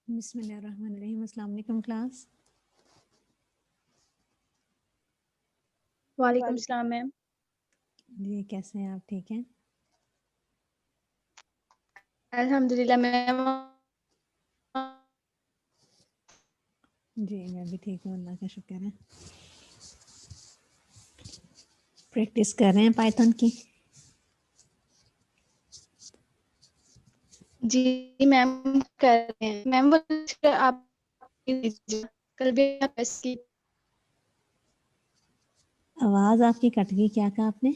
बिस्मिल्लाहिर्रहमानिर्रहीम। अस्सलाम वालेकुम क्लास। वालेकुम सलाम मैम। जी कैसे हैं आप? ठीक हैं? अल्हम्दुलिल्लाह मैम। जी मैं भी ठीक हूँ, अल्लाह का शुक्र है। प्रैक्टिस कर रहे हैं पाइथन की? जी मैम कर रहे हैं मैम। वो आप कल भी आप की आवाज़ आपकी कट गई, क्या कहा आपने?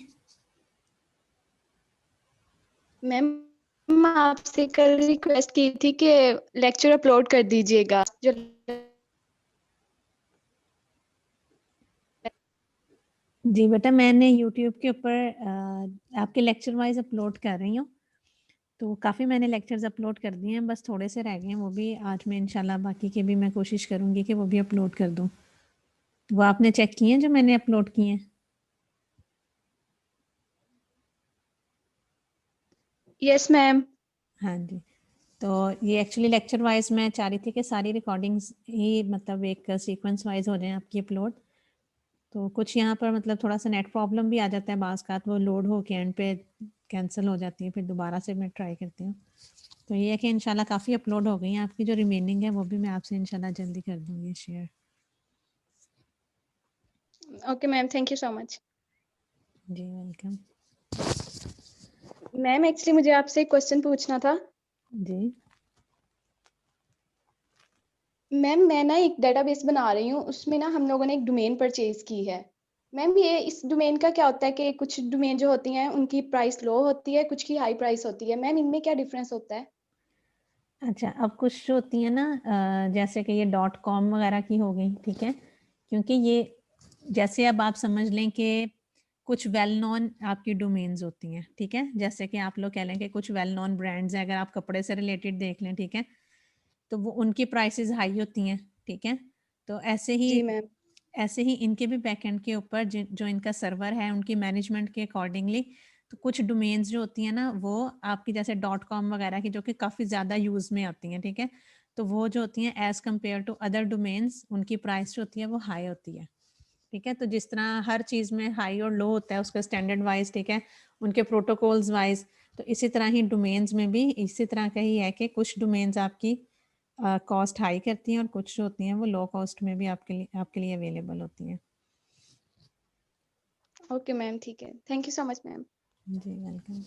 मैम आपसे कल रिक्वेस्ट की थी कि लेक्चर अपलोड कर दीजिएगा जो जी बेटा, मैंने यूट्यूब के ऊपर आपके लेक्चर वाइज अपलोड कर रही हूँ। तो काफ़ी मैंने लेक्चर्स अपलोड कर दिए हैं, बस थोड़े से रह गए हैं। वो भी आज मैं इंशाल्लाह बाकी के भी मैं कोशिश करूँगी कि वो भी अपलोड कर दूँ। वो आपने चेक किए हैं जो मैंने अपलोड किए हैं? Yes ma'am. हाँ जी। तो ये एक्चुअली लेक्चर वाइज मैं चाह रही थी कि सारी रिकॉर्डिंग्स ही मतलब एक सीक्वेंस वाइज हो जाएं आपकी अपलोड। तो कुछ यहाँ पर मतलब थोड़ा सा नेट प्रॉब्लम भी आ जाता है, बाज़ का वो लोड हो के एंड पे कैंसिल हो जाती है, फिर दोबारा से मैं ट्राई करती हूँ। तो ये है कि इंशाल्लाह काफ़ी अपलोड हो गई हैं आपकी, जो रिमेनिंग है वो भी मैं आपसे इंशाल्लाह जल्दी कर दूँगी share. Okay ma'am, thank you so much. जी वेलकम। मैम एक्चुअली मुझे आपसे एक क्वेश्चन पूछना था। जी मैम मैं ना एक डेटाबेस बना रही हूँ, उसमें ना हम लोगों ने एक डोमेन परचेज की है। मैम ये इस डोमेन का क्या होता है कि कुछ डोमेन जो होती हैं उनकी प्राइस लो होती है, कुछ की हाई प्राइस होती है। मैम इनमें क्या डिफरेंस होता है? अच्छा, अब कुछ जो होती है ना जैसे कि ये डॉट कॉम वगैरह की हो गई, ठीक है, क्योंकि ये जैसे अब आप समझ लें कि कुछ वेल नोन आपकी डोमेन्स होती हैं, ठीक है, जैसे कि आप लोग कह लें कि कुछ वेल नोन ब्रांड्स हैं, अगर आप कपड़े से रिलेटेड देख लें, ठीक है, तो वो उनकी प्राइसेस हाई होती हैं, ठीक है। तो जी मैम। ऐसे ही इनके भी बैकएंड के ऊपर जो इनका सर्वर है उनकी मैनेजमेंट के अकॉर्डिंगली तो कुछ डोमेन्स जो होती हैं ना वो आपकी जैसे डॉट कॉम वगैरह की जो कि काफ़ी ज़्यादा यूज़ में आती हैं, ठीक है, तो वो जो होती हैं as compare to other domains उनकी प्राइस जो होती है वो हाई होती है, ठीक है। तो जिस तरह हर चीज़ में हाई और लो होता है उसका स्टैंडर्ड वाइज, ठीक है, उनके प्रोटोकॉल्स वाइज, तो इसी तरह ही डोमेन्स में भी इसी तरह का ही है कि कुछ डोमेन्स आपकी कॉस्ट हाई करती हैं और कुछ जो होती हैं वो लो कॉस्ट में भी आपके लिए अवेलेबल होती हैं। ओके मैम, ठीक है, thank you so much ma'am. जी वेलकम।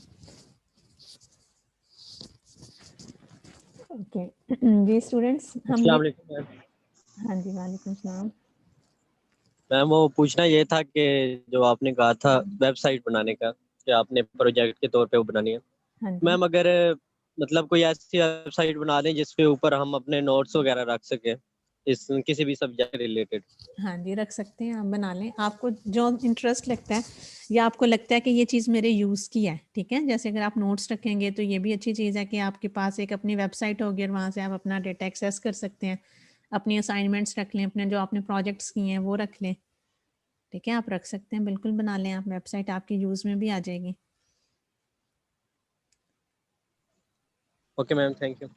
ओके जी स्टूडेंट्स, हम अस्सलाम ये वालेकुम मैम। हाँ जी वालेकुम सलाम। मैम वो पूछना ये था कि जो आपने कहा था वेबसाइट बनाने का कि आपने प्रोजेक्ट के तौर पे वो बनानी है, हाँ जी मैम अगर मतलब कोई ऐसी वेबसाइट बना दें जिसके ऊपर हम अपने नोट्स वगैरह रख सकें इस किसी भी सब्जेक्ट रिलेटेड। हाँ जी रख सकते हैं, आप बना लें, आपको जो इंटरेस्ट लगता है या आपको लगता है कि ये चीज़ मेरे यूज़ की है, ठीक है, जैसे अगर आप नोट्स रखेंगे तो ये भी अच्छी चीज़ है कि आपके पास एक अपनी वेबसाइट होगी और वहाँ से आप अपना डेटा एक्सेस कर सकते हैं, अपनी असाइनमेंट्स रख लें, अपने जो आपने प्रोजेक्ट्स किए हैं वो रख लें, ठीक है, आप रख सकते हैं, बिल्कुल बना लें आप, वेबसाइट आपकी यूज़ में भी आ जाएगी। Okay ma'am, thank you.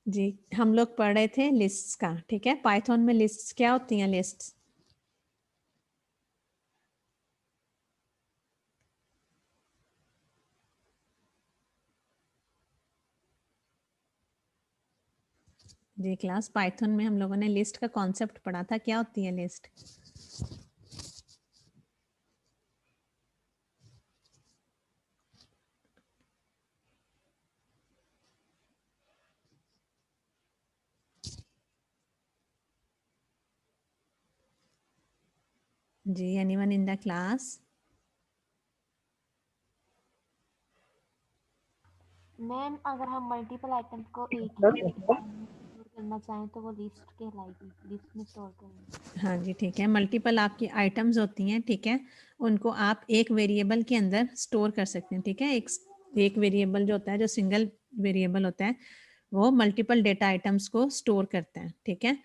जी हम लोग पढ़ रहे थे लिस्ट्स का, ठीक है, पाइथन में लिस्ट्स क्या होती हैं? लिस्ट्स जी क्लास, पाइथन में हम लोगों ने लिस्ट का कॉन्सेप्ट पढ़ा था, क्या होती है लिस्ट? जी anyone in the class? Ma'am अगर हम मल्टीपल आइटम्स को एक ही में स्टोर करना चाहें तो वो लिस्ट कहलाएगी, लिस्ट में स्टोर करेंगे। हाँ जी ठीक है, मल्टीपल आपकी आइटम्स होती हैं, ठीक है, उनको आप एक वेरिएबल के अंदर स्टोर कर सकते हैं, ठीक है, एक वेरिएबल जो होता है, जो सिंगल वेरिएबल होता है वो मल्टीपल डेटा आइटम्स को स्टोर करता है, ठीक है,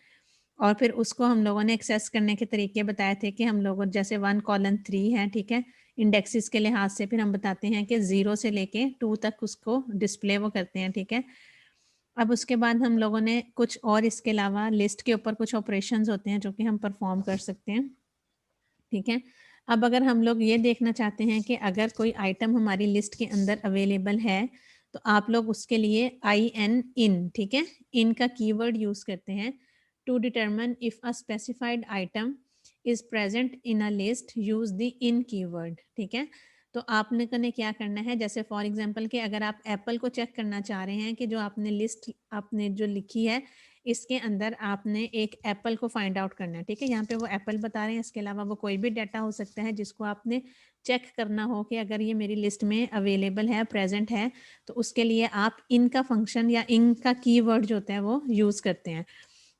और फिर उसको हम लोगों ने एक्सेस करने के तरीके बताए थे कि हम लोगों जैसे 1 कॉलन 3 है, ठीक है, इंडेक्सेस के लिहाज से फिर हम बताते हैं कि 0 से लेके 2 तक उसको डिस्प्ले वो करते हैं, ठीक है। अब उसके बाद हम लोगों ने कुछ और इसके अलावा लिस्ट के ऊपर कुछ ऑपरेशंस होते हैं जो कि हम परफॉर्म कर सकते हैं, ठीक है। अब अगर हम लोग ये देखना चाहते हैं कि अगर कोई आइटम हमारी लिस्ट के अंदर अवेलेबल है तो आप लोग उसके लिए in, ठीक है, इन का कीवर्ड यूज करते हैं to determine if a specified item is present in a list, use the in keyword, ठीक है। तो आपने कने क्या करना है, जैसे फॉर एग्जांपल कि अगर आप एप्पल को चेक करना चाह रहे हैं कि जो आपने लिस्ट आपने जो लिखी है इसके अंदर आपने एक एप्पल को फाइंड आउट करना है, ठीक है। यहाँ पे वो एप्पल बता रहे हैं, इसके अलावा वो कोई भी डाटा हो सकता है जिसको आपने चेक करना हो कि अगर ये मेरी लिस्ट में अवेलेबल है, प्रेजेंट है, तो उसके लिए आप इनका फंक्शन या इनका कीवर्ड जो होता है वो यूज करते हैं।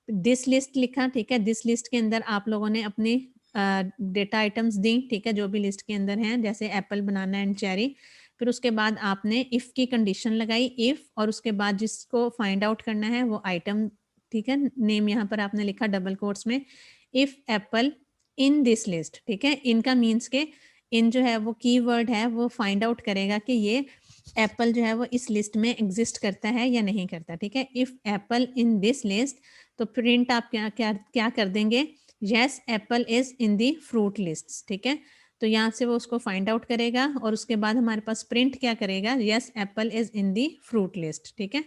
दिस लिस्ट लिखा, ठीक है, दिस लिस्ट के अंदर आप लोगों ने अपनी डेटा आइटम्स दी, ठीक है, जो भी लिस्ट के अंदर हैं, जैसे एप्पल, बनाना एंड चेरी। फिर उसके बाद आपने इफ की कंडीशन लगाई, इफ, और उसके बाद जिसको फाइंड आउट करना है वो आइटम, ठीक है, नेम यहाँ पर आपने लिखा डबल कोट्स में, if apple in this list, ठीक है। इनका मीन्स के इन जो है वो कीवर्ड है, वो फाइंड आउट करेगा कि ये एप्पल जो है वो इस लिस्ट में एग्जिस्ट करता है या नहीं करता, ठीक है। If apple in this list, तो प्रिंट आप क्या क्या क्या कर देंगे, yes Apple is in the fruit list, ठीक है। तो यहाँ से वो उसको फाइंड आउट करेगा और उसके बाद हमारे पास प्रिंट क्या करेगा, yes Apple is in the fruit list, ठीक है।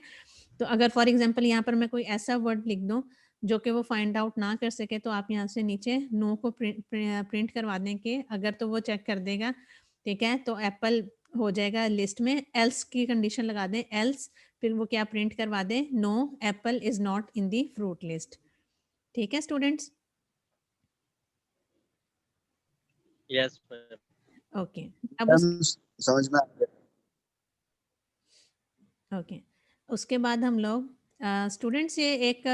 तो अगर फॉर एग्जांपल यहाँ पर मैं कोई ऐसा वर्ड लिख दूं जो कि वो फाइंड आउट ना कर सके, तो आप यहाँ से नीचे नो को प्रिंट करवा दें कि अगर तो वो चेक कर देगा, ठीक है, तो एप्पल हो जाएगा लिस्ट में। एल्स की कंडीशन लगा दें, एल्स, फिर वो क्या प्रिंट करवा दें, no apple is not in the fruit list, ठीक है स्टूडेंट्स। Yes ma'am. ओके, अब समझ में आ गया। ओके, उसके बाद हम लोग स्टूडेंट्स, ये एक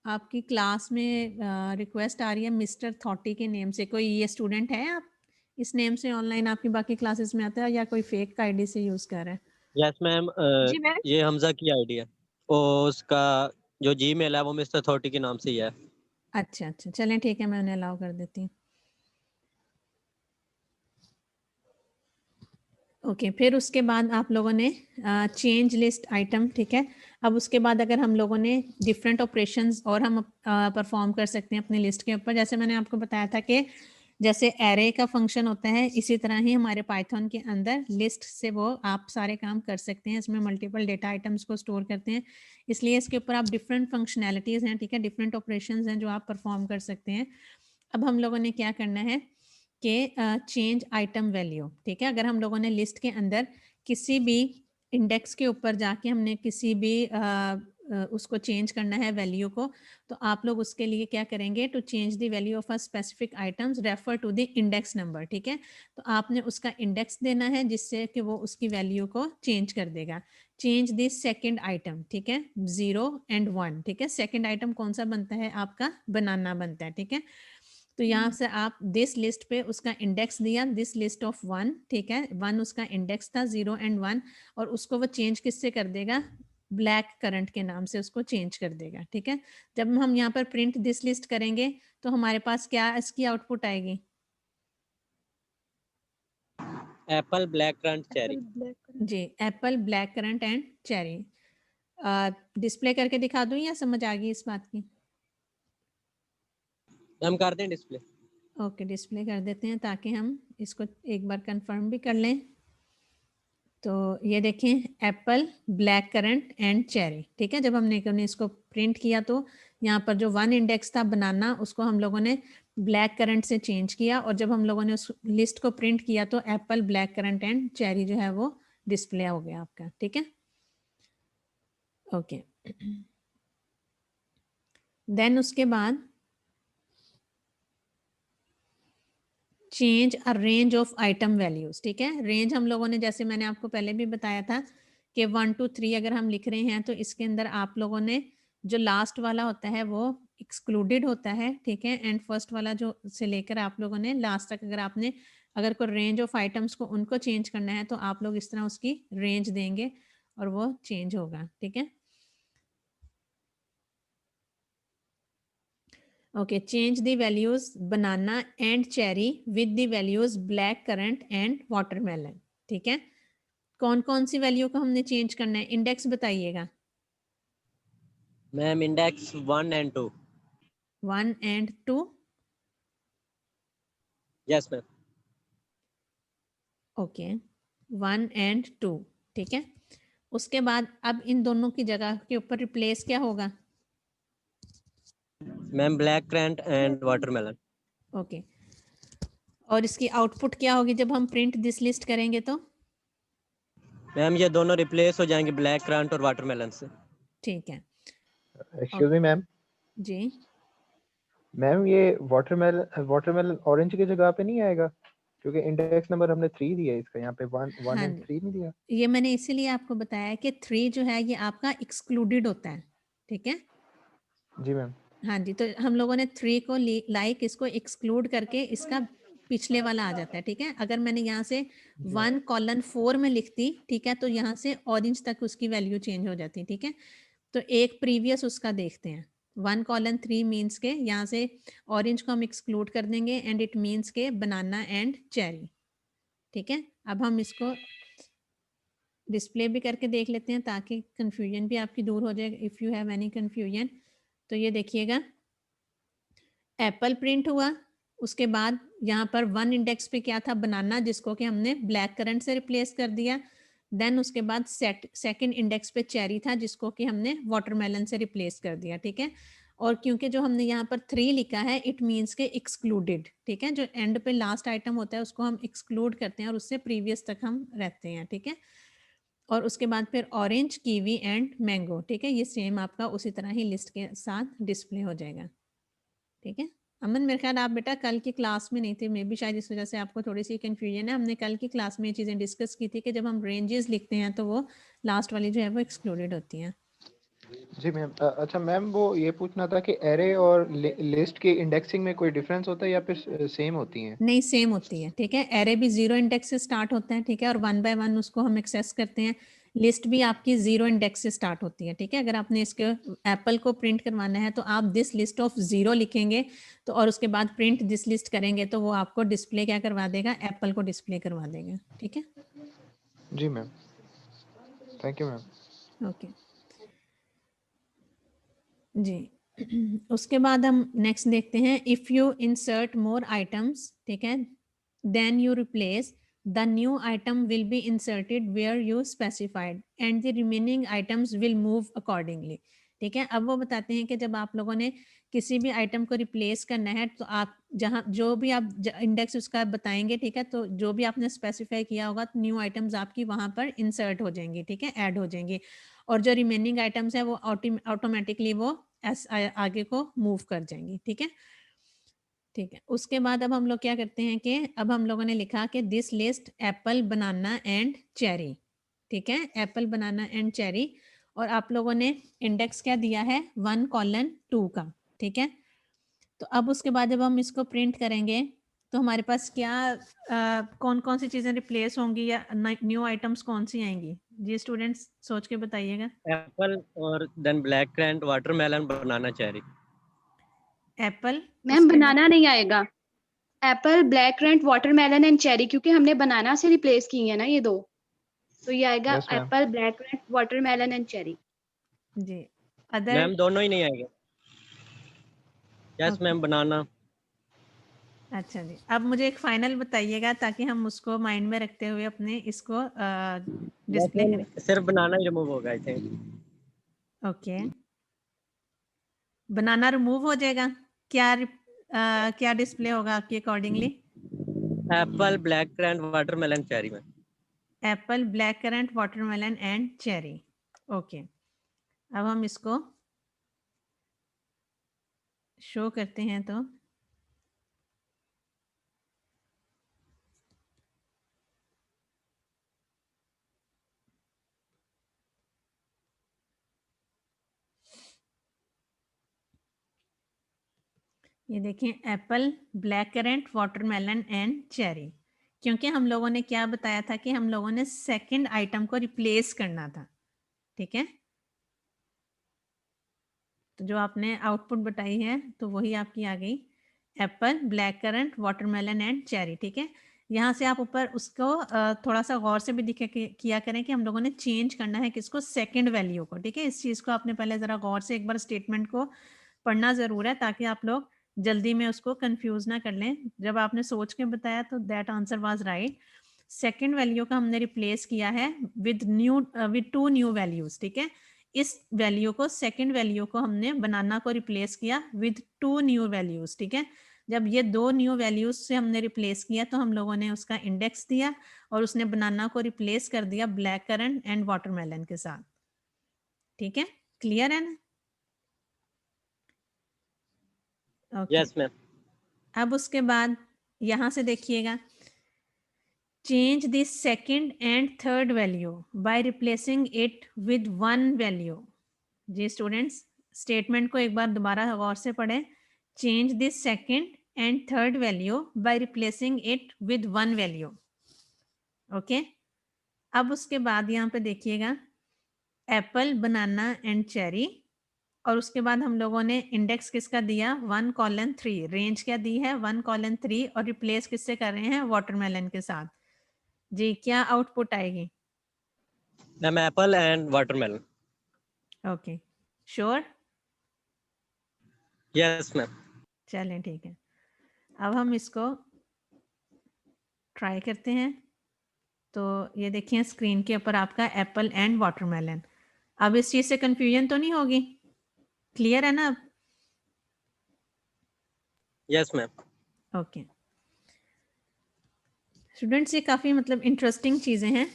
आपकी क्लास में रिक्वेस्ट आ रही है मिस्टर थॉटी के नेम से, कोई ये स्टूडेंट है आप इस नेम से ऑनलाइन आपकी बाकी क्लासेस में आता है या कोई फेक आईडी से यूज कर रहा है? यस मैम, जी मैम। ये हमजा की आईडी है और उसका जो जीमेल है वो मिस्टर थॉटी के नाम से ही है। अच्छा अच्छा, चलें ठीक है, मैं उन्हें अलाउ कर देती हूँ। ओके, फिर उसके बाद आप लोगों ने चेंज लिस्ट आइटम, ठीक है। अब उसके बाद अगर हम लोगों ने डिफरेंट ऑपरेशंस और हम परफॉर्म कर सकते हैं अपनी लिस्ट के ऊपर, जैसे मैंने आपको बताया था कि जैसे एरे का फंक्शन होता है, इसी तरह ही हमारे पाइथन के अंदर लिस्ट से वो आप सारे काम कर सकते हैं। इसमें मल्टीपल डेटा आइटम्स को स्टोर करते हैं, इसलिए इसके ऊपर आप डिफरेंट फंक्शनैलिटीज़ हैं, ठीक है, डिफरेंट ऑपरेशंस हैं जो आप परफॉर्म कर सकते हैं। अब हम लोगों ने क्या करना है कि चेंज आइटम वैल्यू, ठीक है। अगर हम लोगों ने लिस्ट के अंदर किसी भी इंडेक्स के ऊपर जाके हमने किसी भी उसको चेंज करना है वैल्यू को, तो आप लोग उसके लिए क्या करेंगे, to change the value of a specific items refer to the index number, ठीक है। तो आपने उसका इंडेक्स देना है जिससे कि वो उसकी वैल्यू को चेंज कर देगा। चेंज द सेकंड आइटम, ठीक है, 0 and 1, ठीक है। सेकंड आइटम कौन सा बनता है आपका, बनाना बनता है, ठीक है। तो यहाँ से आप दिस लिस्ट पे उसका इंडेक्स दिया, दिस लिस्ट ऑफ 1, ठीक है, 1 उसका इंडेक्स था, 0 and 1, और उसको वो चेंज किससे कर देगा, ब्लैक करंट के नाम से उसको चेंज कर देगा, ठीक है। जब हम यहाँ पर प्रिंट दिस लिस्ट करेंगे तो हमारे पास क्या इसकी आउटपुट आएगी, एप्पल, ब्लैक करंट, चेरी। जी, apple, black currant and cherry. Display करके दिखा दूं या समझ आ गई इस बात की? हम कर दें डिस्प्ले। ओके, डिस्प्ले कर देते हैं ताकि हम इसको एक बार कंफर्म भी कर लें। तो ये देखें, apple, black currant and cherry, ठीक है। जब हमने इसको प्रिंट किया तो यहाँ पर जो 1 इंडेक्स था बनाना, उसको हम लोगों ने ब्लैक करंट से चेंज किया, और जब हम लोगों ने उस लिस्ट को प्रिंट किया तो Apple, black currant and cherry जो है वो डिस्प्ले हो गया आपका, ठीक है। ओके, देन उसके बाद change a range of item values, ठीक है। रेंज हम लोगों ने, जैसे मैंने आपको पहले भी बताया था कि 1 to 3 अगर हम लिख रहे हैं तो इसके अंदर आप लोगों ने जो लास्ट वाला होता है वो एक्सक्लूडेड होता है, ठीक है, एंड फर्स्ट वाला जो से लेकर आप लोगों ने लास्ट तक, अगर आपने अगर कोई रेंज ऑफ आइटम्स को उनको चेंज करना है तो आप लोग इस तरह उसकी रेंज देंगे और वो चेंज होगा, ठीक है। Okay, change the values banana and cherry with the values black currant and watermelon. ठीक है, कौन कौन सी वैल्यू को हमने चेंज करना है, इंडेक्स बताइएगा। Ma'am index 1 and 2। 1 and 2। Yes ma'am. Okay, 1 and 2। ठीक है, उसके बाद अब इन दोनों की जगह के ऊपर रिप्लेस क्या होगा? Ma'am black currant and watermelon. Okay, और इसकी आउटपुट क्या होगी जब हम प्रिंट दिस लिस्ट करेंगे तो? मैम ये दोनों रिप्लेस हो जाएंगे ब्लैक करंट और वाटरमेलन से। ठीक है। Excuse me ma'am. जी, मैम ये वाटरमेलन ऑरेंज की जगह पे नहीं आएगा? क्योंकि इंडेक्स नंबर हमने 3 दिया है इसका, यहाँ पे 1 हाँ एंड जी, 3 नहीं दिया। ये मैंने इसीलिए आपको बताया कि 3 जो है ये आपका एक्सक्लूडेड होता है। ठीक है, जी मैम। हाँ जी, तो हम लोगों ने 3 को लाइक इसको एक्सक्लूड करके इसका पिछले वाला आ जाता है। ठीक है, अगर मैंने यहाँ से 1:4 में लिख दी, ठीक है, तो यहाँ से ऑरेंज तक उसकी वैल्यू चेंज हो जाती है। ठीक है, तो एक प्रीवियस उसका देखते हैं। 1:3 मीन्स के यहाँ से ऑरेंज को हम एक्सक्लूड कर देंगे एंड इट मीन्स के बनाना एंड चेरी। ठीक है, अब हम इसको डिस्प्ले भी करके देख लेते हैं ताकि कंफ्यूजन भी आपकी दूर हो जाए। If you have any confusion, तो ये देखिएगा, एप्पल प्रिंट हुआ, उसके बाद यहाँ पर 1 इंडेक्स पे क्या था, बनाना, जिसको कि हमने ब्लैक करंट से रिप्लेस कर दिया। देन उसके बाद सेकंड इंडेक्स पे चेरी था, जिसको कि हमने वाटरमेलन से रिप्लेस कर दिया। ठीक है, और क्योंकि जो हमने यहाँ पर 3 लिखा है, इट मीन्स के एक्सक्लूडेड। ठीक है, जो एंड पे लास्ट आइटम होता है उसको हम एक्सक्लूड करते हैं और उससे प्रीवियस तक हम रहते हैं। ठीक है, और उसके बाद फिर ऑरेंज, कीवी एंड मैंगो। ठीक है, ये सेम आपका उसी तरह ही लिस्ट के साथ डिस्प्ले हो जाएगा। ठीक है, अमन मेरे ख्याल आप बेटा कल की क्लास में नहीं थे, मे बी शायद इस वजह से आपको थोड़ी सी कंफ्यूजन है। हमने कल की क्लास में ये चीज़ें डिस्कस की थी कि जब हम रेंजेस लिखते हैं तो वो लास्ट वाली जो है वो एक्सक्लूडेड होती हैं। जी मैम। अच्छा मैम, वो ये पूछना था कि एरे और लिस्ट की इंडेक्सिंग में कोई डिफरेंस होता है या फिर सेम होती हैं? नहीं, सेम होती है। ठीक है, एरे भी 0 इंडेक्स से स्टार्ट होता है। ठीक है, और 1 by 1 उसको हम एक्सेस करते हैं। लिस्ट भी आपकी 0 इंडेक्स से स्टार्ट होती है। ठीक है, अगर आपने इसके एप्पल को प्रिंट करवाना है तो आप दिस लिस्ट ऑफ 0 लिखेंगे, तो और उसके बाद प्रिंट दिस लिस्ट करेंगे तो वो आपको डिस्प्ले क्या करवा देगा, एप्पल को डिस्प्ले करवा देगा। ठीक है, जी ma'am, thank you ma'am. Okay जी। उसके बाद हम नेक्स्ट देखते हैं, if you insert more items, ठीक है, then you replace the new item will be inserted where you specified and the remaining items will move accordingly. ठीक है, अब वो बताते हैं कि जब आप लोगों ने किसी भी आइटम को रिप्लेस करना है तो आप जहाँ जो भी आप इंडेक्स उसका बताएंगे, ठीक है, तो जो भी आपने स्पेसिफाई किया होगा तो न्यू आइटम्स आपकी वहाँ पर इंसर्ट हो जाएंगी। ठीक है, ऐड हो जाएंगी, और जो रिमेनिंग आइटम्स है वो ऑटोमेटिकली वो आगे को मूव कर जाएंगी। ठीक है, ठीक है, उसके बाद अब हम लोग क्या करते हैं कि अब हम लोगों ने लिखा कि this list apple, banana and cherry. ठीक है, एप्पल, बनाना एंड चेरी, और आप लोगों ने इंडेक्स क्या दिया है, 1:2 का। ठीक है, तो अब उसके बाद जब हम इसको प्रिंट करेंगे तो हमारे पास क्या कौन कौन सी चीज़ें रिप्लेस होंगी या न्यू आइटम्स कौन सी आएंगी? जी स्टूडेंट्स सोच के बताइएगा। एप्पल और देन ब्लैक करंट, वाटरमेलन, बनाना, चेरी। एप्पल, मैम बनाना नहीं आएगा। Apple, black currant, watermelon and cherry, क्योंकि हमने बनाना से रिप्लेस की है ना ये दो, तो ये आएगा Yes, ma'am. Apple, black currant, watermelon and cherry. जी, अदर, मैम दोनों ही नहीं आएंगे। Yes okay, ma'am, banana. अच्छा जी, अब मुझे एक फाइनल बताइएगा ताकि हम उसको माइंड में रखते हुए अपने इसको यस डिस्प्ले मैम, करें। सिर्फ बनाना ही रिमूव होगा I think. Okay, banana remove हो जाएगा, क्या क्या डिस्प्ले होगा आपकी accordingly? Apple, black currant, watermelon, cherry में। Apple, black currant, watermelon and cherry. Okay, अब हम इसको शो करते हैं तो ये देखें, apple, black currant, watermelon and cherry, क्योंकि हम लोगों ने क्या बताया था कि हम लोगों ने सेकंड आइटम को रिप्लेस करना था। ठीक है, तो जो आपने आउटपुट बताई है तो वही आपकी आ गई, Apple, black currant, watermelon and cherry. ठीक है, यहाँ से आप ऊपर उसको थोड़ा सा गौर से भी किया करें कि हम लोगों ने चेंज करना है किसको, सेकंड वैल्यू को। ठीक है, इस चीज़ को आपने पहले ज़रा गौर से एक बार स्टेटमेंट को पढ़ना ज़रूर है, ताकि आप लोग जल्दी में उसको कंफ्यूज ना कर लें। जब आपने सोच के बताया तो that answer was right. Second value का हमने रिप्लेस किया है विद 2 न्यू वैल्यूज। ठीक है, इस वैल्यू को, सेकंड वैल्यू को हमने बनाना को रिप्लेस किया विद 2 न्यू वैल्यूज। ठीक है, जब ये 2 न्यू वैल्यूज से हमने रिप्लेस किया तो हम लोगों ने उसका इंडेक्स दिया और उसने बनाना को रिप्लेस कर दिया ब्लैक करंट एंड वाटरमेलन के साथ। ठीक है, क्लियर है ना? Okay, yes ma'am. अब उसके बाद यहां से देखिएगा, change this second and third value by replacing it with 1 value. जी स्टूडेंट्स, स्टेटमेंट को एक बार दोबारा गौर से पढ़ें। Change this second and third value by replacing it with 1 value. Okay, अब उसके बाद यहाँ पे देखिएगा, एप्पल, बनाना एंड चेरी, और उसके बाद हम लोगों ने इंडेक्स किसका दिया, 1:3, रेंज क्या दी है 1:3, और रिप्लेस किससे कर रहे हैं, वाटरमेलन के साथ। जी, क्या आउटपुट आएगी? Ma'am Apple and watermelon. Okay, sure? Yes ma'am. चलें ठीक है, अब हम इसको ट्राई करते हैं। तो ये देखिए स्क्रीन के ऊपर आपका एप्पल एंड वाटरमेलन। अब इस चीज़ से कंफ्यूजन तो नहीं होगी, क्लियर है ना अब? Yes ma'am. ओके स्टूडेंट्स, ये काफ़ी मतलब इंटरेस्टिंग चीज़ें हैं।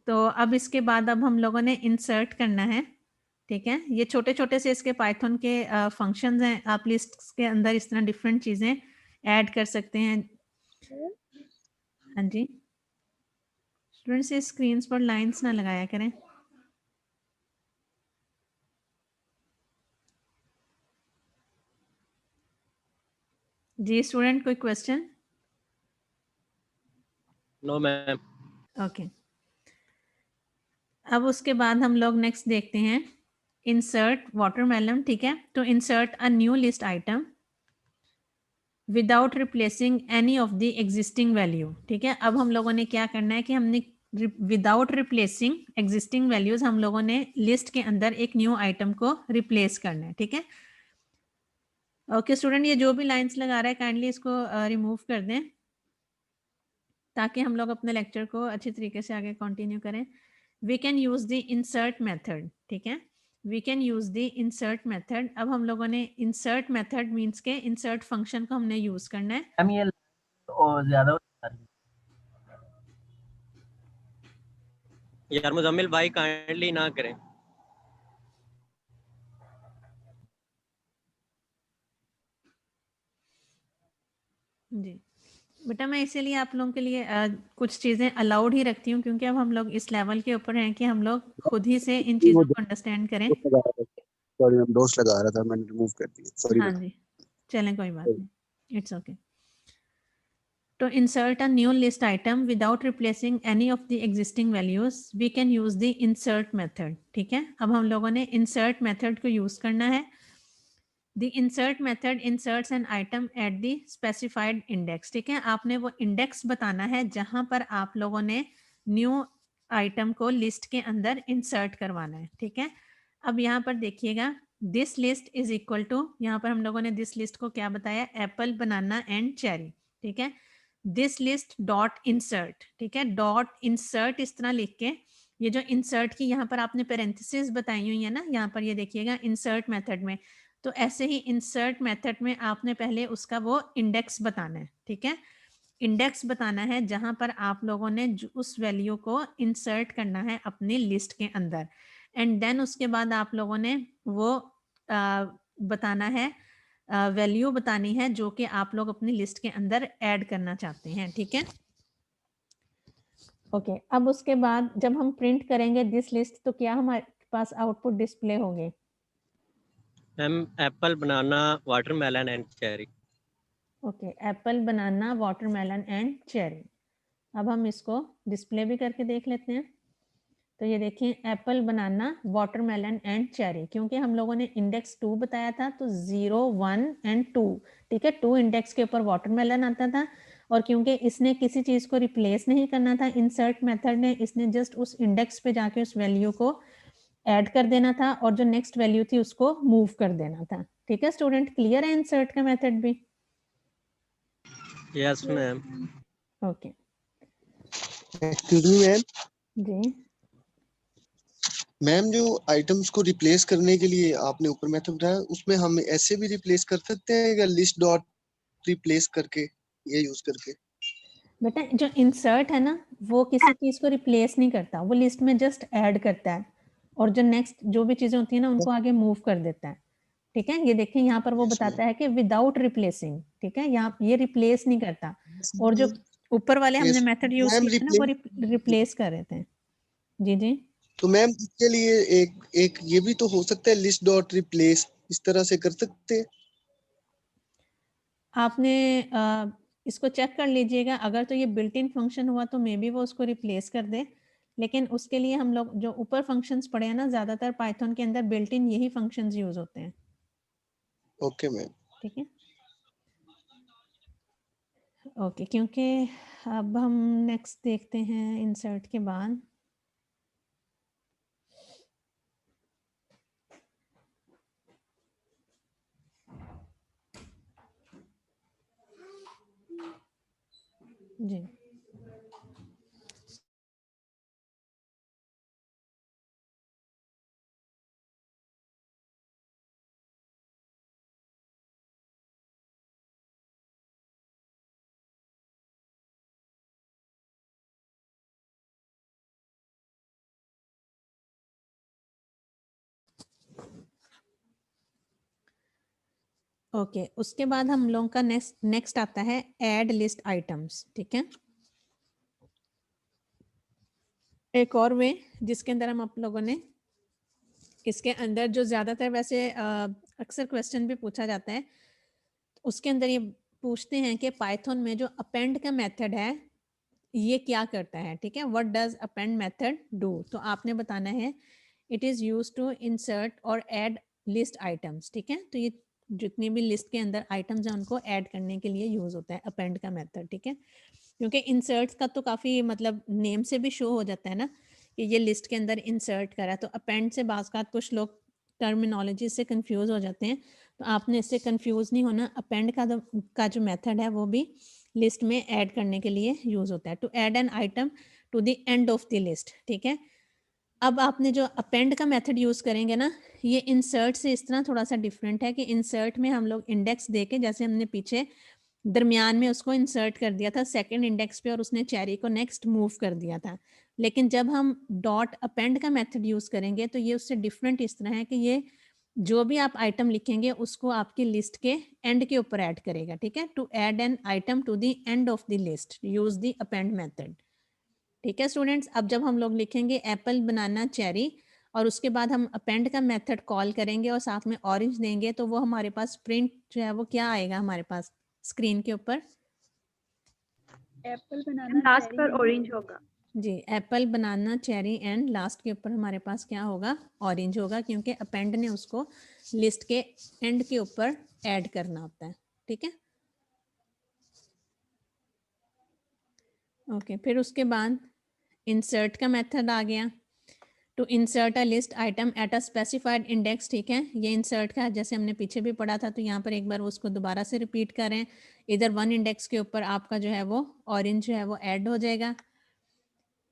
तो अब इसके बाद अब हम लोगों ने इंसर्ट करना है। ठीक है, ये छोटे छोटे से इसके पाइथन के फंक्शंस हैं। आप लिस्ट के अंदर इस तरह डिफरेंट चीज़ें ऐड कर सकते हैं। हाँ जी स्टूडेंट्स, ये स्क्रीन्स पर लाइंस ना लगाया करें। जी स्टूडेंट, कोई क्वेश्चन? No ma'am. ओके, अब उसके बाद हम लोग नेक्स्ट देखते हैं, इंसर्ट वाटरमेलन। ठीक है, तो insert a new list item without replacing any of the existing value. ठीक है, अब हम लोगों ने क्या करना है कि हमने विदाउट रिप्लेसिंग एग्जिस्टिंग वैल्यूज हम लोगों ने लिस्ट के अंदर एक न्यू आइटम को रिप्लेस करना है। ठीक है, ओके स्टूडेंट, ये जो भी लाइंस लगा रहा है काइंडली इसको रिमूव कर दें, ताकि हम लोग अपने लेक्चर को अच्छी तरीके से आगे कंटिन्यू करें। We can use the insert method. ठीक है, we can use the insert method. अब हम लोगों ने इंसर्ट मेथड मींस के इंसर्ट फंक्शन को हमने यूज करना है। हम ये और ज्यादा यार मुजम्मिल भाई काइंडली ना करें। जी बेटा, मैं इसीलिए आप लोगों के लिए कुछ चीज़ें अलाउड ही रखती हूँ, क्योंकि अब हम लोग इस लेवल के ऊपर हैं कि हम लोग खुद ही से इन चीज़ों को अंडरस्टैंड करें। सॉरी मैम, दोस्त लगा रहा था, मैंने रिमूव कर दिया, सॉरी हाँ मैम। जी, चलें कोई बात नहीं, it's okay. To insert a new list item without replacing any of the existing values, we can use the insert method. ठीक है, अब हम लोगों ने insert method को use करना है। The insert method inserts an item at the specified index. ठीक है, आपने वो index बताना है जहां पर आप लोगों ने new item को list के अंदर insert करवाना है। ठीक है, अब यहाँ पर देखिएगा, this list is equal to, यहाँ पर हम लोगों ने this list को क्या बताया, एप्पल, बनाना एंड चेरी। ठीक है, दिस लिस्ट डॉट इंसर्ट। ठीक है, डॉट इंसर्ट इस तरह लिख के, ये जो इंसर्ट की यहाँ पर आपने पेरेंथेसिस बताई हुई है ना, यहाँ पर ये देखिएगा इंसर्ट मेथड में, तो ऐसे ही इंसर्ट मेथड में आपने पहले उसका वो इंडेक्स बताना है। ठीक है, इंडेक्स बताना है जहां पर आप लोगों ने उस वैल्यू को इंसर्ट करना है अपनी लिस्ट के अंदर, एंड देन उसके बाद आप लोगों ने वो बताना है, वैल्यू बतानी है जो कि आप लोग अपनी लिस्ट के अंदर ऐड करना चाहते हैं। ठीक है, ओके अब उसके बाद जब हम प्रिंट करेंगे दिस लिस्ट, तो क्या हमारे पास आउटपुट डिस्प्ले होंगे? Ma'am Apple, banana, watermelon and cherry. Okay, Apple, banana, watermelon and cherry. अब हम इसको डिस्प्ले भी करके देख लेते हैं। तो ये देखें Apple, banana, watermelon and cherry, क्योंकि हम लोगों ने इंडेक्स 2 बताया था तो 0, 1 एंड 2, ठीक है। 2 इंडेक्स के ऊपर वाटरमेलन आता था, और क्योंकि इसने किसी चीज को रिप्लेस नहीं करना था इंसर्ट मेथड ने, इसने जस्ट उस इंडेक्स पे जाके उस वैल्यू को ऐड कर देना था और जो नेक्स्ट वैल्यू थी उसको मूव कर देना था, ठीक है स्टूडेंट। क्लियर है इंसर्ट का मेथड भी? Yes ma'am. Okay excuse me ma'am, जी। मैम जो आइटम्स को रिप्लेस करने के लिए आपने ऊपर मेथड बताया, उसमें हम ऐसे भी रिप्लेस कर सकते हैं या लिस्ट डॉट रिप्लेस करके ये यूज करके? बेटा जो इंसर्ट है ना वो किसी चीज को रिप्लेस नहीं करता, वो लिस्ट में जस्ट ऐड करता है और जो नेक्स्ट जो भी चीजें होती है ना उनको आगे मूव कर देता है, ठीक है। ये देखें यहाँ पर वो Yes, बताता है कि विदाउट रिप्लेसिंग, ठीक है, यहाँ ये रिप्लेस नहीं करता। और जो ऊपर वाले हमने yes, मेथड यूज मैम किए थे ना वो रिप्लेस कर रहे थे। जी जी। तो मैम इसके लिए एक ये भी तो हो सकता है, लिस्ट डॉट रिप्लेस, इस तरह से कर सकते हैं? आपने इसको चेक कर लीजिएगा, अगर तो ये बिल्ट इन फंक्शन हुआ तो मे बी वो उसको रिप्लेस कर दे, लेकिन उसके लिए हम लोग जो ऊपर फंक्शंस पढ़े हैं ना, ज्यादातर पाइथन के अंदर बिल्ट इन यही फंक्शंस यूज होते हैं, ओके मैम। ठीक है। ओके क्योंकि अब हम नेक्स्ट देखते हैं इंसर्ट के बाद। जी ओके उसके बाद हम लोगों का नेक्स्ट आता है ऐड लिस्ट आइटम्स, ठीक है। एक और वे जिसके अंदर हम आप लोगों ने इसके अंदर जो ज्यादातर वैसे अक्सर क्वेश्चन भी पूछा जाता है, उसके अंदर ये पूछते हैं कि पाइथन में जो अपेंड का मेथड है ये क्या करता है, ठीक है। What does append method do? तो आपने बताना है it is used to insert और ऐड लिस्ट आइटम्स, ठीक है। तो ये जितनी भी लिस्ट के अंदर आइटम्स हैं उनको ऐड करने के लिए यूज होता है अपेंड का मेथड, ठीक है। क्योंकि इंसर्ट का तो काफी मतलब नेम से भी शो हो जाता है ना कि ये लिस्ट के अंदर इंसर्ट करा, तो अपेंड से बाज़ कुछ लोग टर्मिनोलॉजी से कंफ्यूज हो जाते हैं, तो आपने इससे कंफ्यूज नहीं होना। अपेंड का जो मेथड है वो भी लिस्ट में ऐड करने के लिए यूज होता है, to add an item to the end of the list, ठीक है। अब आपने जो अपेंड का मेथड यूज करेंगे ना, ये इंसर्ट से इस तरह थोड़ा सा डिफरेंट है कि इंसर्ट में हम लोग इंडेक्स देके, जैसे हमने पीछे दरमियान में उसको इंसर्ट कर दिया था सेकंड इंडेक्स पे और उसने चेरी को नेक्स्ट मूव कर दिया था, लेकिन जब हम डॉट अपेंड का मेथड यूज करेंगे तो ये उससे डिफरेंट इस तरह है कि ये जो भी आप आइटम लिखेंगे उसको आपकी लिस्ट के एंड के ऊपर ऐड करेगा, ठीक है। To add an item to the end of the list use the append method, ठीक है स्टूडेंट्स। अब जब हम लोग लिखेंगे एप्पल, बनाना, चेरी और उसके बाद हम अपेंड का मेथड कॉल करेंगे और साथ में ऑरेंज देंगे, तो वो हमारे पास प्रिंट जो है वो क्या आएगा हमारे पास स्क्रीन के ऊपर? एप्पल बनाना लास्ट पर ऑरेंज होगा। जी, apple, banana, cherry and last के ऊपर हमारे पास क्या होगा? ऑरेंज होगा, क्योंकि अपेंड ने उसको लिस्ट के एंड के ऊपर ऐड करना होता है, ठीक है। ओके फिर उसके बाद इंसर्ट का मेथड आ गया, to insert a list item at a specified index, ठीक है। ये इंसर्ट का जैसे हमने पीछे भी पढ़ा था, तो यहाँ पर एक बार उसको दोबारा से रिपीट करें, इधर वन इंडेक्स के ऊपर आपका जो है वो ऑरेंज जो है वो ऐड हो जाएगा।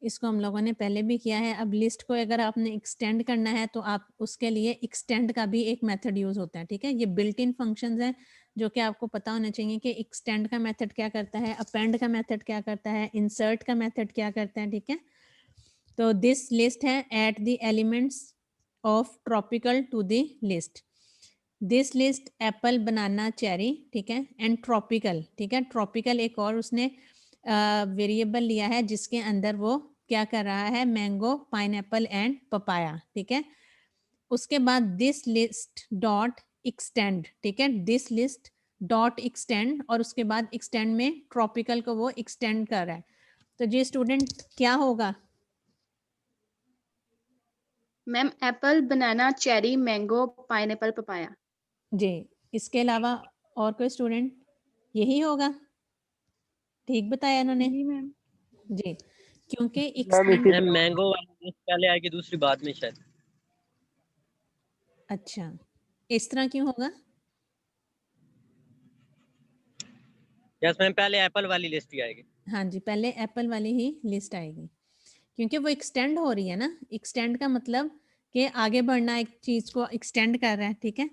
इसको हम लोगों ने पहले भी किया है। अब लिस्ट को अगर आपने एक्सटेंड करना है तो आप उसके लिए एक्सटेंड का भी एक मेथड यूज होता है, ठीक है। ये बिल्ट इन फंक्शंस हैं जो कि आपको पता होना चाहिए कि एक्सटेंड का मेथड क्या करता है, अपेंड का मेथड क्या करता है, इंसर्ट का मेथड क्या करता है, ठीक है। तो दिस लिस्ट है at the elements of tropical to the list, this list apple, banana, cherry, ठीक है, एंड ट्रॉपिकल, ठीक है। ट्रॉपिकल एक और उसने वेरिएबल लिया है जिसके अंदर वो क्या कर रहा है, मैंगो, पाइनएप्पल एंड पपाया, ठीक है। उसके बाद दिस लिस्ट डॉट एक्सटेंड, ठीक है, दिस लिस्ट डॉट एक्सटेंड, और उसके बाद एक्सटेंड में ट्रॉपिकल को वो एक्सटेंड कर रहा है। तो जी स्टूडेंट क्या होगा? Ma'am Apple, banana, cherry, mango, pineapple, papaya. जी, इसके अलावा और कोई स्टूडेंट? यही होगा, ठीक बताया इन्होंने। जी मैम। जी, क्योंकि मैम एक्सटेंड, मैम मैंगो वाली लिस्ट पहले आएगी, दूसरी बाद में शायद। अच्छा इस तरह क्यों होगा? यस मैम, पहले एप्पल वाली लिस्ट ही आएगी। हाँ जी, पहले एप्पल वाली ही लिस्ट आएगी, क्योंकि वो एक्सटेंड हो रही है ना। एक्सटेंड का मतलब कि आगे बढ़ना, एक चीज को एक्सटेंड कर रहा है, ठीक है।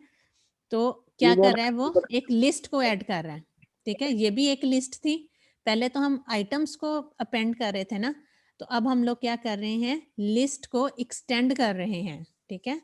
तो क्या कर रहा है, वो एक लिस्ट को ऐड कर रहा है, ठीक है। ये भी एक लिस्ट थी, पहले तो हम आइटम्स को अपेंड कर रहे थे ना, तो अब हम लोग क्या कर रहे हैं, लिस्ट को एक्सटेंड कर रहे हैं, ठीक है।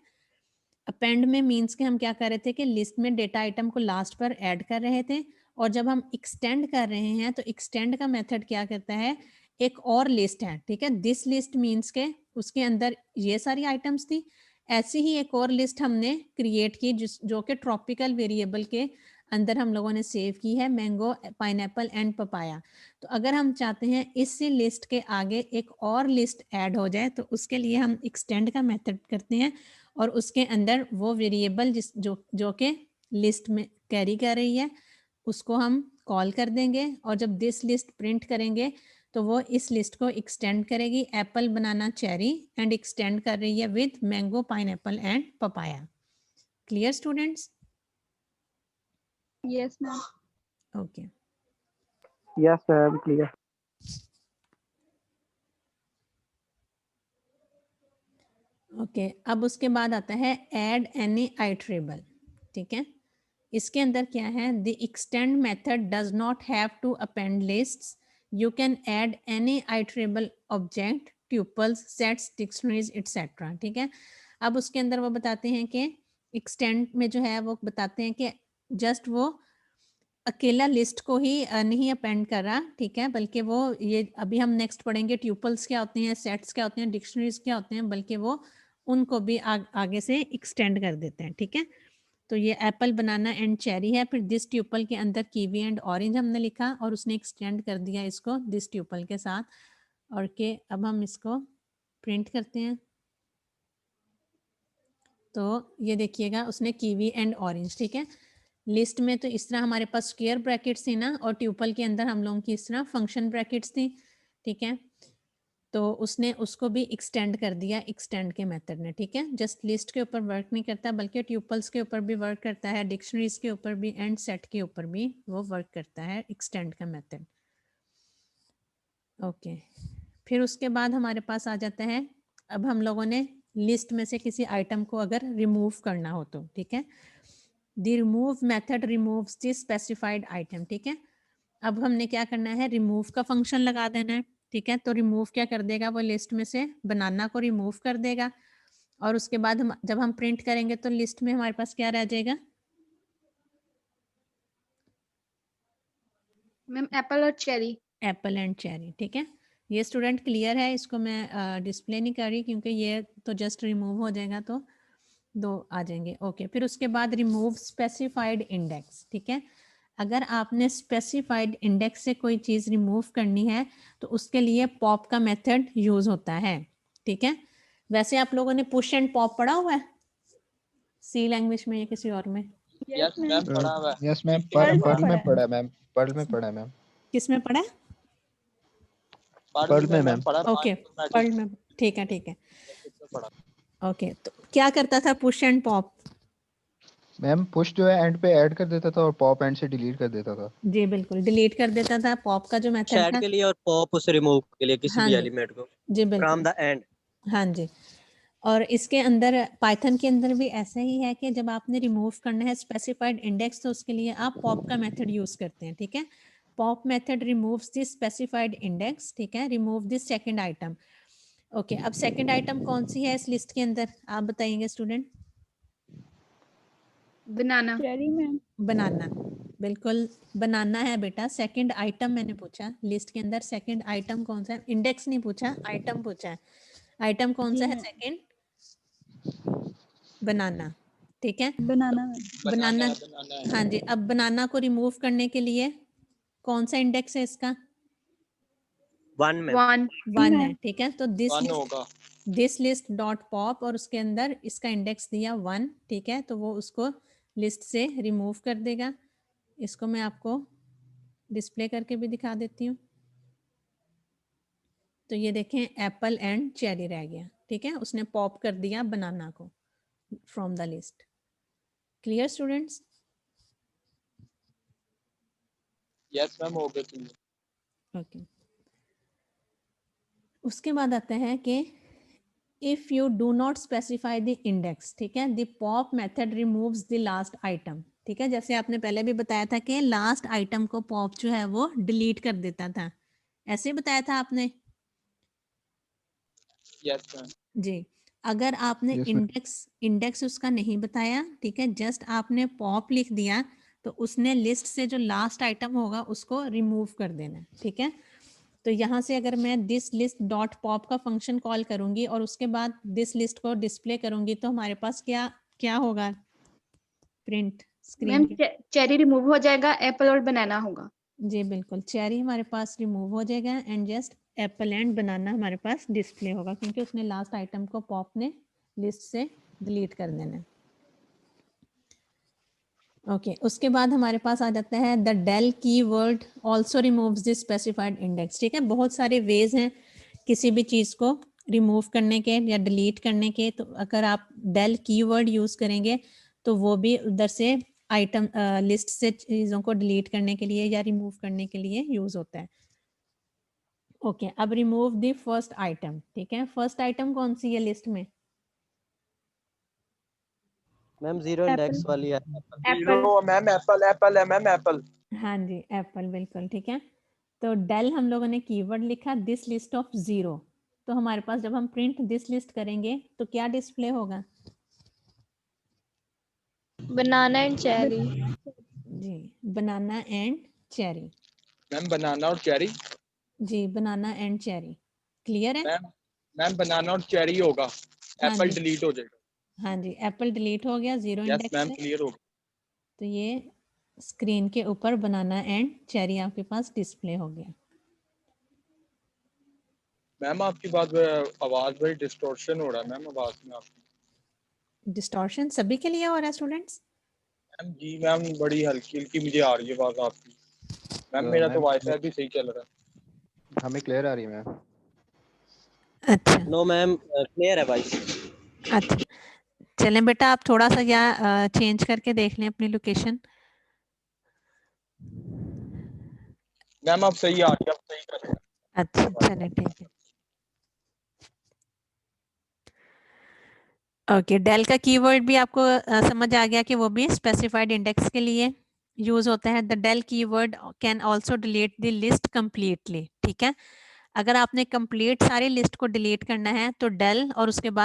अपेंड में मीन्स के हम क्या कर रहे थे कि लिस्ट में डेटा आइटम को लास्ट पर ऐड कर रहे थे, और जब हम एक्सटेंड कर रहे हैं तो एक्सटेंड का मेथड क्या करता है, एक और लिस्ट है, ठीक है। दिस लिस्ट मीन्स के उसके अंदर ये सारी आइटम्स थी, ऐसी ही एक और लिस्ट हमने क्रिएट की जो कि ट्रॉपिकल वेरिएबल के अंदर हम लोगों ने सेव की है, मैंगो, पाइनएप्पल एंड पपाया। तो अगर हम चाहते हैं इसी लिस्ट के आगे एक और लिस्ट ऐड हो जाए, तो उसके लिए हम एक्सटेंड का मेथड करते हैं, और उसके अंदर वो वेरिएबल जो के लिस्ट में कैरी कर रही है उसको हम कॉल कर देंगे, और जब दिस लिस्ट प्रिंट करेंगे तो वो इस लिस्ट को एक्सटेंड करेगी, Apple, banana, cherry, and extend कर रही है with mango, pineapple and papaya. Clear students? Yes ma'am. Okay, yes ma'am, clear. Okay. अब उसके बाद आता है ऐड एनी आइटरेबल, ठीक है। इसके अंदर क्या है, the extend method does not have to append lists, you can add any iterable object, tuples, sets, dictionaries etcetera, ठीक है। अब उसके अंदर वो बताते हैं कि एक्सटेंड में जो है वो बताते हैं कि जस्ट वो अकेला लिस्ट को ही नहीं अपेंड कर रहा, ठीक है, बल्कि वो ये अभी हम नेक्स्ट पढ़ेंगे ट्यूपल्स क्या होते हैं, सेट्स क्या होते हैं, डिक्शनरीज क्या होते हैं, बल्कि वो उनको भी आगे से एक्सटेंड कर देते हैं, ठीक है। तो ये एप्पल, बनाना एंड चेरी है, फिर दिस ट्यूपल के अंदर कीवी एंड ऑरेंज हमने लिखा, और उसने एक्सटेंड कर दिया इसको दिस ट्यूपल के साथ, और के अब हम इसको प्रिंट करते हैं। तो ये देखिएगा उसने कीवी एंड ऑरेंज, ठीक है। लिस्ट में तो इस तरह हमारे पास स्क्वायर ब्रैकेट्स थी ना, और ट्यूपल के अंदर हम लोगों की इस तरह फंक्शन ब्रैकेट्स थी, ठीक है। तो उसने उसको भी एक्सटेंड कर दिया एक्सटेंड के मेथड ने, ठीक है। जस्ट लिस्ट के ऊपर वर्क नहीं करता, बल्कि ट्यूपल्स के ऊपर भी वर्क करता है, डिक्शनरीज के ऊपर भी, एंड सेट के ऊपर भी वो वर्क करता है एक्सटेंड का मेथड। ओके, फिर उसके बाद हमारे पास आ जाता है, अब हम लोगों ने लिस्ट में से किसी आइटम को अगर रिमूव करना हो तो, ठीक है, the remove method removes the specified item, ठीक है। अब हमने क्या करना है, रिमूव का फंक्शन लगा देना है, ठीक है। तो रिमूव क्या कर देगा, वो लिस्ट में से बनाना को रिमूव कर देगा, और उसके बाद हम जब हम प्रिंट करेंगे तो लिस्ट में हमारे पास क्या रह जाएगा, मैम एप्पल और चेरी। एप्पल एंड चेरी, ठीक है। ये स्टूडेंट क्लियर है, इसको मैं डिस्प्ले नहीं कर रही क्योंकि ये तो जस्ट रिमूव हो जाएगा, तो दो आ जाएंगे। ओके, फिर उसके बाद रिमूव स्पेसिफाइड इंडेक्स, ठीक है। अगर आपने स्पेसिफाइड इंडेक्स से कोई चीज़ रिमूव करनी है तो उसके लिए पॉप का मेथड यूज होता है, ठीक है। वैसे आप लोगों ने पुश एंड पॉप पढ़ा हुआ है सी लैंग्वेज में या किसी और में? Yes ma'am. पढ़ा हुआ है। यस मैम, पर्ल में पर्ल में पढ़ा है। पढ़ा है मैम, पर्ल में पढ़ा है मैम, किस में पढ़ा है? पर्ल में मैम। ओके, पर्ल में, ठीक है, ठीक है। ओके, तो क्या करता था push and pop? Ma'am push जो है एंड पे ऐड कर देता था, और पॉप एंड से डिलीट कर देता था। जी बिल्कुल, डिलीट कर देता था। पॉप का जो मेथड ऐड था, के लिए और पॉप उसे रिमूव के लिए किसी हाँ भी जी, एलिमेंट को जी फ्रॉम बिल्कुल, द एंड। हाँ जी। और इसके अंदर पाइथन के अंदर भी ऐसा ही है कि जब आपने रिमूव करना है स्पेसिफाइड इंडेक्स तो उसके लिए आप पॉप का मेथड यूज करते हैं, ठीक है। Pop method removes this specified index, ठीक है, remove this second item. Okay, अब सेकंड आइटम कौन सी है इस लिस्ट के अंदर, आप बताएंगे student? Banana. Cherry ma'am. Banana, बिल्कुल बनाना है बेटा। सेकंड आइटम मैंने पूछा लिस्ट के अंदर, सेकंड आइटम कौन सा है, इंडेक्स नहीं पूछा, आइटम पूछा है। आइटम कौन सा है सेकंड? बनाना, ठीक है। बनाना मैम। बनाना, हाँ जी। अब बनाना को रिमूव करने के लिए कौन सा इंडेक्स है इसका? 1 में 1। 1 है, ठीक है। तो दिस वन लिस्ट, होगा। दिस लिस्ट डॉट पॉप और उसके अंदर इसका इंडेक्स दिया 1, ठीक है, तो वो उसको लिस्ट से रिमूव कर देगा। इसको मैं आपको डिस्प्ले करके भी दिखा देती हूँ। तो ये देखें एप्पल एंड चेरी रह गया, ठीक है, उसने पॉप कर दिया बनाना को from the list. Clear students? Yes ma'am, हो गया। ओके, उसके बाद आता है कि if you do not specify the index, ठीक है, the pop method removes the last item, ठीक है, जैसे आपने पहले भी बताया था कि लास्ट आइटम को पॉप जो है वो डिलीट कर देता था, ऐसे ही बताया था आपने। Yes ma'am. जी, अगर आपने Yes, ma'am. इंडेक्स उसका नहीं बताया, ठीक है, जस्ट आपने पॉप लिख दिया, तो उसने लिस्ट से जो लास्ट आइटम होगा उसको रिमूव कर देना, ठीक है। तो यहाँ से अगर मैं दिस लिस्ट डॉट पॉप का फंक्शन कॉल करूंगी और उसके बाद दिस लिस्ट को डिस्प्ले करूंगी, तो हमारे पास क्या क्या होगा प्रिंट स्क्रीन मैम पे? चेरी रिमूव हो जाएगा, एप्पल और बनाना होगा। जी बिल्कुल, चेरी हमारे पास रिमूव हो जाएगा एंड जस्ट एप्पल एंड बनाना हमारे पास डिस्प्ले होगा, क्योंकि उसने लास्ट आइटम को पॉप ने लिस्ट से डिलीट कर देना है। ओके, उसके बाद हमारे पास आ जाता है the del keyword also removes the specified index, ठीक है, बहुत सारे वेज हैं किसी भी चीज़ को रिमूव करने के या डिलीट करने के। तो अगर आप डेल कीवर्ड यूज़ करेंगे तो वो भी उधर से आइटम लिस्ट से चीज़ों को डिलीट करने के लिए या रिमूव करने के लिए यूज़ होता है। ओके, अब रिमूव द फर्स्ट आइटम, ठीक है, फर्स्ट आइटम कौन सी है लिस्ट में? मैम 0 इंडेक्स वाली है। जीरो मैम, एप्पल एप्पल है मैम, एप्पल। हाँ जी, एप्पल, बिल्कुल ठीक है। तो डेल हम लोगों ने कीवर्ड लिखा दिस लिस्ट ऑफ 0, तो हमारे पास जब हम प्रिंट दिस लिस्ट करेंगे तो क्या डिस्प्ले होगा? Banana and cherry. जी, banana and cherry. Ma'am banana और चेरी। जी, बनाना एंड चेरी, क्लियर है? मैम बनाना और चेरी होगा, हाँ एप्पल जी, डिलीट हो जाएगा। हाँ जी, एप्पल डिलीट हो गया 0 यस इंडेक्स मैम, से, क्लियर हो गया। तो ये स्क्रीन के ऊपर बनाना एंड चेरी आपके पास डिस्प्ले हो गया। मैम आपकी बात आवाज बड़ी डिस्टॉर्शन हो रहा है मैम, आवाज में आपकी। डिस्टॉर्शन सभी के लिए हो रहा है स्टूडेंट्स? मैम जी मैम, बड़ी हल्की हल्की मुझे आ रही है आवाज आपकी। मैम मेरा तो मैम वाईफाई भी सही चल रहा है। हमें क्लियर आ रही है मैम। अच्छा नो मैम, क्लियर है भाई। अच्छा, चलें बेटा, आप थोड़ा सा या चेंज करके देख लें अपनी लोकेशन। मैम आप सही आ रही है, आप सही कर रहे हैं। अच्छा चलें, ठीक है। ओके, डेल का कीवर्ड भी आपको समझ आ गया कि वो भी स्पेसिफाइड इंडेक्स के लिए यूज होता है। The del keyword can also delete the list completely, ठीक है, अगर आपने कंप्लीट सारी लिस्ट को डिलीट करना है तो डेल और उसके बाद